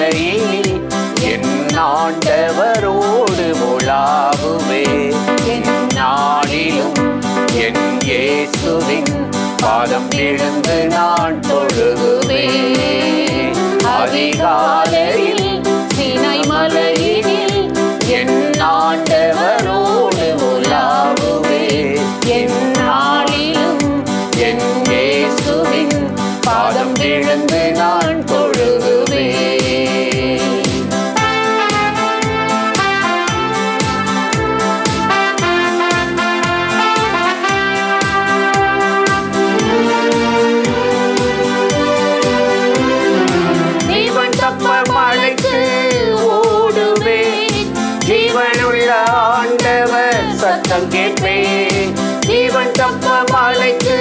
மலையில் என் ஆண்டவரோடு உலாவுவே. என் நாளிலும் என் இயேசுவின் பாதம் விழுந்து நான் தொழுகுவே. அதிகாலையில் சீனை மலையினில் என் ஆண்டவரோடு உலாவுவே. என் நாளிலும் என் இயேசுவின் பாதம் விழுந்து நான் தொழுகுவே. ஜீவன் தப்ப மழைக்கு ஓடுவேன், ஜீவனுள்ள ஆண்டவர் சத்தம் கேட்பேன். ஜீவன் தப்ப மழைக்கு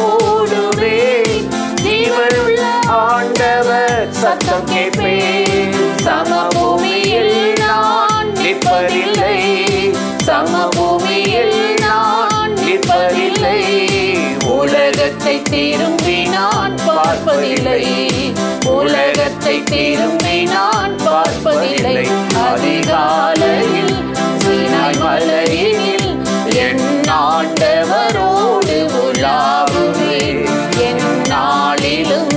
ஓடுவேன், ஜீவனுள்ள ஆண்டவர் சத்தம் கேட்பேன். சமபூமியில் நான் நிற்பதில்லை, சமபூமியில் நான் நிற்பதில்லை. உலகத்தை திரும்பி நான் பார்ப்பதில்லை, உலகத்தை திரும்பி நான் பார்ப்பதில்லை. அதிகாலையில் சீனாய் மலையில் என் ஆண்டவரோடு உலாவுவே. என் நாளிலும்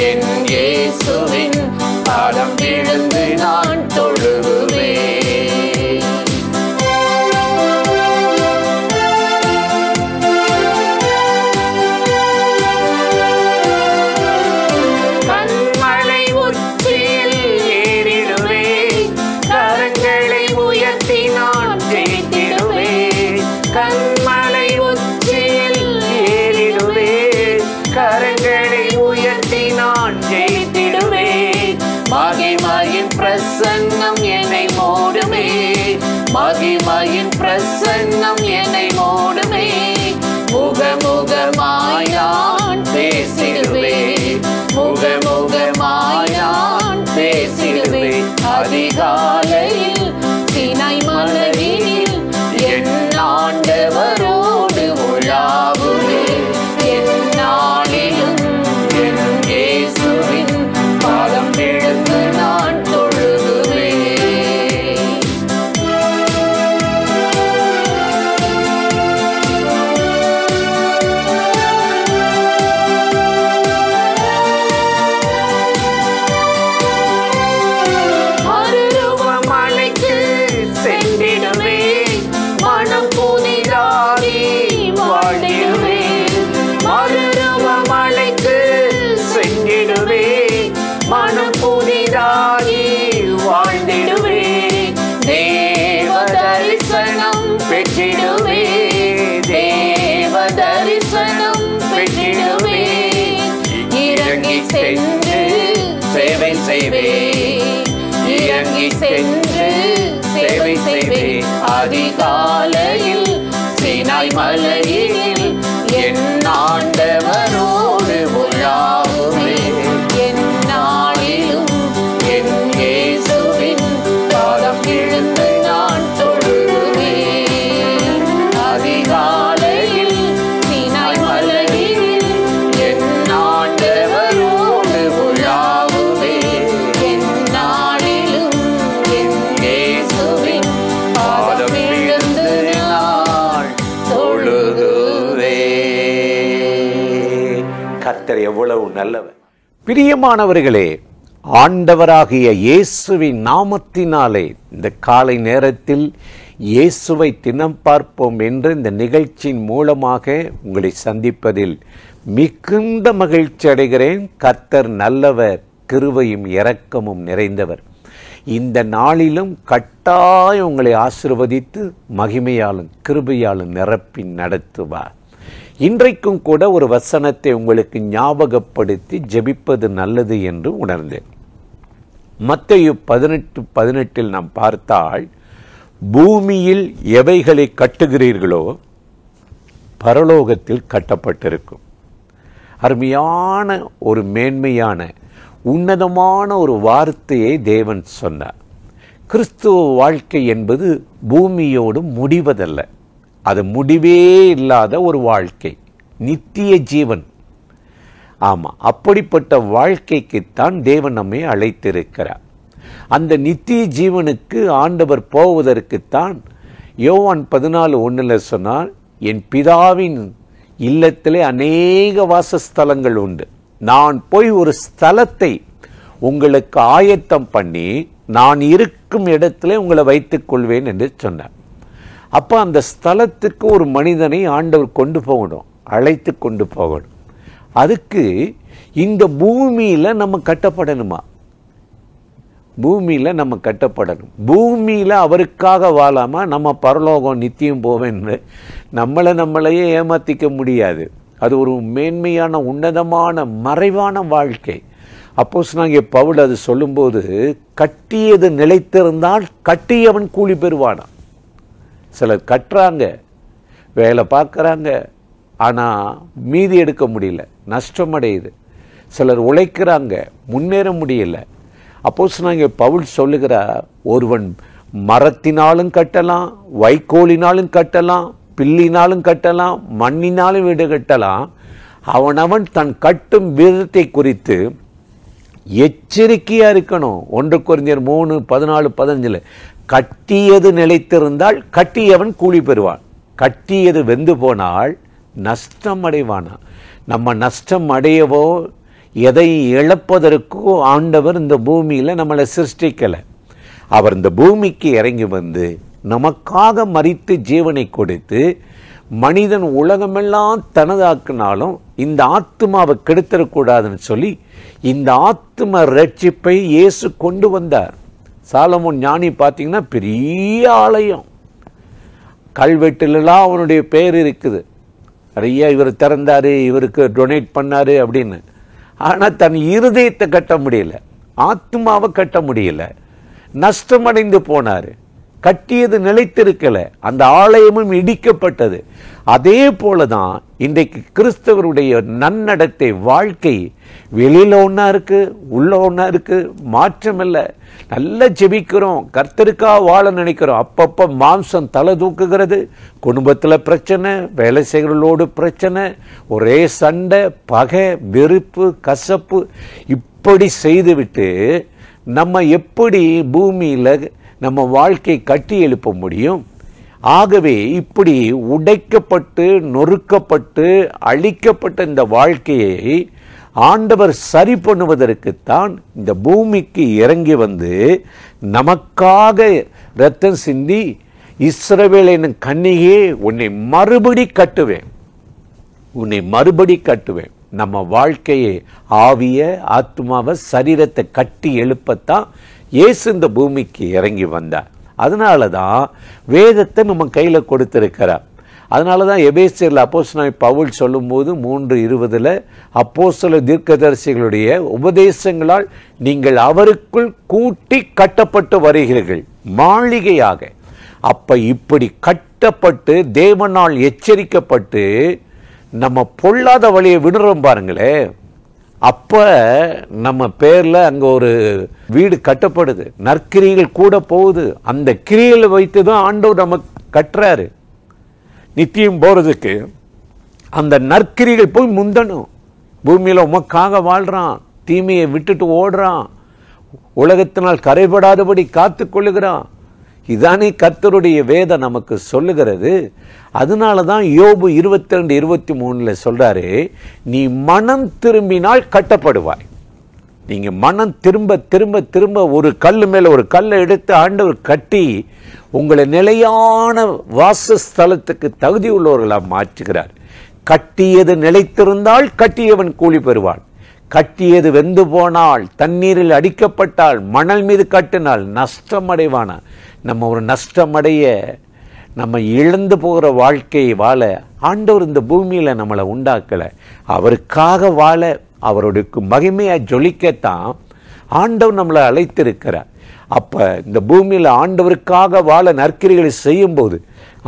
என் இயேசுவின் பாதம் விழுந்து நான் தொழுகுவே. கண்மலை உச்சியில் ஏறிடுவே, கரங்களை உயர்த்தி நான் ஜெயித்திடுவே. கண்மலை உச்சியில் ஏறிடுவே, கரங்களை உயர்த்தி நான் ஜெயித்திடுவே. மகிமையின் பிரசன்னம் என்னை மூடுமே, மகிமையின் பிரசன்னம் என்னை மூடுமே. முகமுகமாய் நான் பேசிடுவே, முகமுகமாய் நான் பேசிடுவே. அதிகாலையில் சீனை மலையில் என் ஆண்டவரோடு உலாவுவே. என் நாளிலும் என் இயேசுவின் பாதம் விழுந்து நான் தொழுகுவே. மறுரூப மலைக்கு சென்றிடுவே, மனம் புதிதாகி வாழ்ந்திடுவே. மறுரூப மலைக்கு சென்றிடுவே, மனம் புதிதாகி வாழ்ந்திடுவே. தேவ தரிசனம் பெற்றிடுவே, தேவ தரிசனம் பெற்றிடுவே. இறங்கி சென்று சேவை செய்வே, இறங்கி சென்று சேவை செய்வே. அதிகாலையில் சீனாய் மலையில் என் ஆண்டவரோடு உலாவுவே. என் நாளிலும் என் இயேசுவின் பாதம் விழுந்து நான் தொழுகுவே. அதிகாலையில் சீனாய் மலையில் என் ஆண்டவரோடு உலாவுவே. என் நாளிலும் என் இயேசுவின் பாதம் விழுந்து நான் தொழுகுவே. கர்த்தர் எவ்வளவு நல்லவர்! பிரியமானவர்களே, ஆண்டவராகிய இயேசுவின் நாமத்தினாலே இந்த காலை நேரத்தில் இயேசுவை தினம் பார்ப்போம் என்ற இந்த நிகழ்ச்சியின் மூலமாக உங்களை சந்திப்பதில் மிகுந்த மகிழ்ச்சி அடைகிறேன். கர்த்தர் நல்லவர், கிருபையும் இரக்கமும் நிறைந்தவர். இந்த நாளிலும் கட்டாயம் உங்களை ஆசீர்வதித்து மகிமையாலும் கிருபையாலும் நிரப்பி நடத்துவார். இன்றைக்கும் கூட ஒரு வசனத்தை உங்களுக்கு ஞாபகப்படுத்தி ஜெபிப்பது நல்லது என்று உணர்ந்தேன். மத்தேயு 18:18 நாம் பார்த்தால், பூமியில் எவைகளை கட்டுகிறீர்களோ பரலோகத்தில் கட்டப்பட்டிருக்கும். அருமையான ஒரு மேன்மையான உன்னதமான ஒரு வார்த்தையை தேவன் சொன்னார். கிறிஸ்துவ வாழ்க்கை என்பது பூமியோடு முடிவதல்ல, அது முடிவே இல்லாத ஒரு வாழ்க்கை, நித்திய ஜீவன். அப்படிப்பட்ட வாழ்க்கைக்குத்தான் தேவன் நம்மை அழைத்திருக்கிறார். அந்த நித்திய ஜீவனுக்கு ஆண்டவர் போவதற்குத்தான் யோவான் 14:1 சொன்னார், என் பிதாவின் இல்லத்திலே அநேக வாசஸ்தலங்கள் உண்டு, நான் போய் ஒரு ஸ்தலத்தை உங்களுக்கு ஆயத்தம் பண்ணி நான் இருக்கும் இடத்திலே உங்களை வைத்துக் கொள்வேன் என்று சொன்னார். அப்போ அந்த ஸ்தலத்துக்கு ஒரு மனிதனை ஆண்டவர் கொண்டு போகணும், அழைத்து கொண்டு போகணும். அதுக்கு இந்த பூமியில் நம்ம கட்டப்படணுமா? பூமியில் நம்ம கட்டப்படணும். பூமியில் அவருக்காக வாழாம நம்ம பரலோகம் நித்தியம் போவேன்னு நம்மளையே ஏமாத்திக்க முடியாது. அது ஒரு மேன்மையான உன்னதமான மறைவான வாழ்க்கை. அப்போஸ்தலனாகிய பவுல் அது சொல்லும்போது, கட்டியது நிலைத்திருந்தால் கட்டியவன் கூலி பெறுவானாம். சிலர் கட்டுறாங்க, வேலை பார்க்குறாங்க, ஆனால் மீதி எடுக்க முடியல, நஷ்டம் அடையுது. சிலர் உழைக்கிறாங்க, முன்னேற முடியல. அப்போஸ்தலனாகிய பவுல் சொல்லுகிறார், ஒருவன் மரத்தினாலும் கட்டலாம், வைக்கோலினாலும் கட்டலாம், பில்லினாலும் கட்டலாம், மண்ணினாலும் வீடு கட்டலாம். அவனவன் தன் கட்டும் விதத்தை குறித்து எச்சரிக்கையா இருக்கணும். 1 கொரிந்தியர் 3:14-15 கட்டியது நிலைத்திருந்தால் கட்டியவன் கூலி பெறுவான், கட்டியது வெந்து போனால் நஷ்டம் அடைவானா. நம்ம நஷ்டம் அடையவோ எதை இழப்பதற்கோ ஆண்டவர் இந்த பூமியில நம்மளை சிருஷ்டிக்கலை. அவர் இந்த பூமிக்கு இறங்கி வந்து நமக்காக மரித்து ஜீவனை கொடுத்து, மனிதன் உலகமெல்லாம் தனதாக்குனாலும் இந்த ஆத்துமாவை கெடுத்துடக்கூடாதுன்னு சொல்லி இந்த ஆத்தும ரட்சிப்பை இயேசு கொண்டு வந்தார். சாலமோன் ஞானி பார்த்தீங்கன்னா பெரிய ஆலயம், கல்வெட்டிலெல்லாம் அவனுடைய பெயர் இருக்குது. நிறைய இவர் திறந்தாரு, இவருக்கு டொனேட் பண்ணாரு அப்படின்னு. ஆனால் தன் இருதயத்தை கட்ட முடியல, ஆத்மாவை கட்ட முடியல, நஷ்டமடைந்து போனாரு. கட்டியது நிலைத்திருக்கல, அந்த ஆலயமும் இடிக்கப்பட்டது. அதே போலதான் இன்றைக்கு கிறிஸ்தவருடைய நன்னடத்தை வாழ்க்கை வெளியில ஒன்னா இருக்கு, உள்ள ஒன்னா இருக்கு, மாற்றம் இல்லை. நல்லா ஜெபிக்கிறோம், கர்த்தருக்காக வாழ நினைக்கிறோம், அப்பப்ப மாம்சம் தலை தூக்குகிறது, குடும்பத்தில் பிரச்சனை, வேலை செய்கிறவர்களோடு பிரச்சனை, ஒரே சண்டை, பகை, வெறுப்பு, கசப்பு, இப்படி செய்துவிட்டு நம்ம எப்படி பூமியில் நம்ம வாழ்க்கை கட்டி எழுப்ப முடியும்? ஆகவே இப்படி உடைக்கப்பட்டு நொறுக்கப்பட்டு அழிக்கப்பட்ட இந்த வாழ்க்கையை ஆண்டவர் சரி பண்ணுவதற்குத்தான் இந்த பூமிக்கு இறங்கி வந்து நமக்காக இரத்தம் சிந்தி, இஸ்ரவேலின் கன்னிகையே உன்னை மறுபடி கட்டுவேன், உன்னை மறுபடி கட்டுவேன். நம்ம வாழ்க்கையை, ஆவிய ஆத்மாவை, சரீரத்தை கட்டி எழுப்பத்தான் இயேசு இந்த பூமிக்கு இறங்கி வந்தார். அதனால தான் வேதத்தை நம்ம கையில் கொடுத்திருக்கிறார். அதனால தான் எபேசியரில் அப்போஸ்தலனாகிய பவுல் சொல்லும்போது 3:20 அப்போஸ்தல தீர்க்கதரிசிகளுடைய உபதேசங்களால் நீங்கள் அவருக்குள் கூட்டி கட்டப்பட்டு வருகிறீர்கள் மாளிகையாக. அப்ப இப்படி கட்டப்பட்டு தேவனால் எச்சரிக்கப்பட்டு நம்ம பொல்லாத வழியை விடுறோம் பாருங்களே, அப்ப நம்ம பேர்ல அங்க ஒரு வீடு கட்டப்படுது, நற்கிரிகள் கூட போகுது. அந்த கிரிகளை வைத்துதான் ஆண்டவர் நம்ம கட்டுறாரு. நித்தியம் போறதுக்கு அந்த நற்கிரிகள் போய் முந்தணும். பூமியில உமக்காக வாழ்றான், தீமையை விட்டுட்டு ஓடுறான், உலகத்தினால் கரைபடாதபடி காத்து கொள்ளுகிறான். இதானே கர்த்தருடைய வேதம் நமக்கு சொல்லுகிறது. அதனாலதான் யோபு 22:23 சொல்றாரு, நீ மனம் திரும்பினால் கட்டப்படுவாய். நீங்க மனம் திரும்ப திரும்ப திரும்ப ஒரு கல்லு மேல ஒரு கல்லை எடுத்து ஆண்டவர் கட்டி உங்களை நிலையான வாசஸ்தலத்துக்கு தகுதி உள்ளவர்களா மாற்றுகிறார். கட்டியது நிலைத்திருந்தால் கட்டியவன் கூலி பெறுவான், கட்டியது வெந்து போனால், தண்ணீரில் அடிக்கப்பட்டால், மணல் மீது கட்டினால் நஷ்டம் அடைவானா. நம்ம ஒரு நஷ்டமடைய, நம்ம இழந்து போகிற வாழ்க்கையை வாழ ஆண்டவர் இந்த பூமியில நம்மளை உண்டாக்கல. அவருக்காக வாழ, அவருடைய மகிமையை ஜொலிக்கத்தான் ஆண்டவர் நம்மளை அழைத்திருக்கிறார். அப்ப இந்த பூமியில ஆண்டவருக்காக வாழ நற்கிரிகளை செய்யும் போது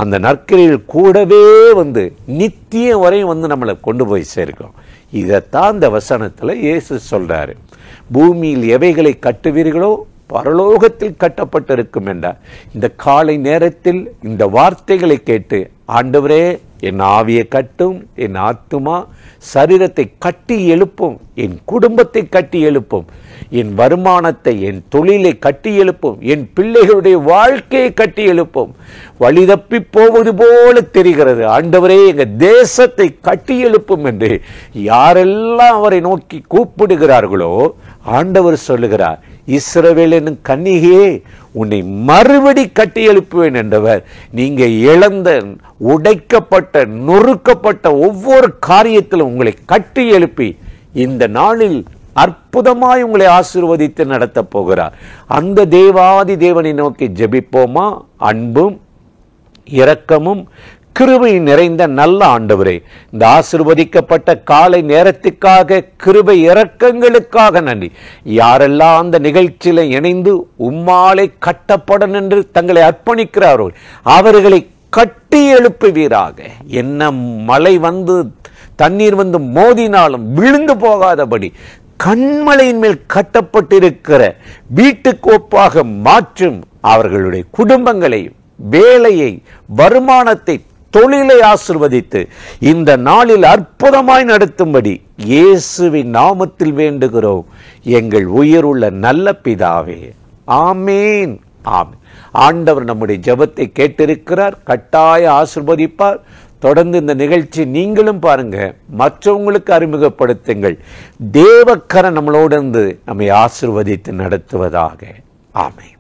அந்த நற்கிரிகள் கூடவே வந்து நித்தியம் வரையும் வந்து நம்மளை கொண்டு போய் சேர்க்கும். இதைத்தான் இந்த வசனத்துல இயேசு சொல்றாரு. பூமியில் எவைகளை கட்டுவீர்களோ பரலோகத்தில் கட்டப்பட்டிருக்கும் என்றார். இந்த காலை நேரத்தில் இந்த வார்த்தைகளை கேட்டு, ஆண்டவரே என் ஆவியை கட்டும், என் ஆத்துமா சரீரத்தை கட்டி எழுப்பும், என் குடும்பத்தை கட்டி எழுப்பும், என் வருமானத்தை, என் தொழிலை கட்டி எழுப்பும், என் பிள்ளைகளுடைய வாழ்க்கையை கட்டி எழுப்பும். வழி தப்பி போவது போல தெரிகிறது, ஆண்டவரே எங்க தேசத்தை கட்டி எழுப்பும் என்று யாரெல்லாம் அவரை நோக்கி கூப்பிடுகிறார்களோ ஆண்டவர் சொல்லுகிறார், இஸ்ரவேலின் கன்னிகையே, உன்னை மறுபடி கட்டி எழுப்புவேன் என்றவர். நீங்க இழந்த, உடைக்கப்பட்ட, நொறுக்கப்பட்ட ஒவ்வொரு காரியத்திலும் உங்களை கட்டி எழுப்பி இந்த நாளில் அற்புதமாய் உங்களை ஆசீர்வதித்து நடத்த போகிறார். அந்த தேவாதி தேவனை நோக்கி ஜெபிப்போமா? அன்பும் இரக்கமும் கிருபை நிறைந்த நல்ல ஆண்டவரே, இந்த ஆசீர்வதிக்கப்பட்ட காலை நேரத்துக்காக, கிருபை இரக்கங்களுக்காக நன்றி. யாரெல்லாம் அந்த நிகழ்ச்சியில இணைந்து உம்மாலை கட்டப்படும் என்று தங்களை அர்ப்பணிக்கிறார்கள், அவர்களை கட்டி எழுப்புவீராக. என்ன மழை வந்து தண்ணீர் வந்து மோதினாலும் விழுந்து போகாதபடி கண்மலையின் மேல் கட்டப்பட்டிருக்கிற வீட்டுக்கு ஒப்பாக மாற்றும். அவர்களுடைய குடும்பங்களை, வேலையை, வருமானத்தை, தொழிலை ஆசீர்வதித்து இந்த நாளில் அற்புதமாய் நடத்தும்படி இயேசுவின் நாமத்தில் வேண்டுகிறோம் எங்கள் உயிருள்ள நல்ல பிதாவே. ஆமேன், ஆமேன். ஆண்டவர் நம்முடைய ஜெபத்தை கேட்டிருக்கிறார், கட்டாய ஆசீர்வதிப்பார். தொடர்ந்து இந்த நிகழ்ச்சி நீங்களும் பாருங்க, மற்றவங்களுக்கு அறிமுகப்படுத்துங்கள். தேவக்கரம் நம்மளோடு நம்மை ஆசீர்வதித்து நடத்துவதாக. ஆமென்.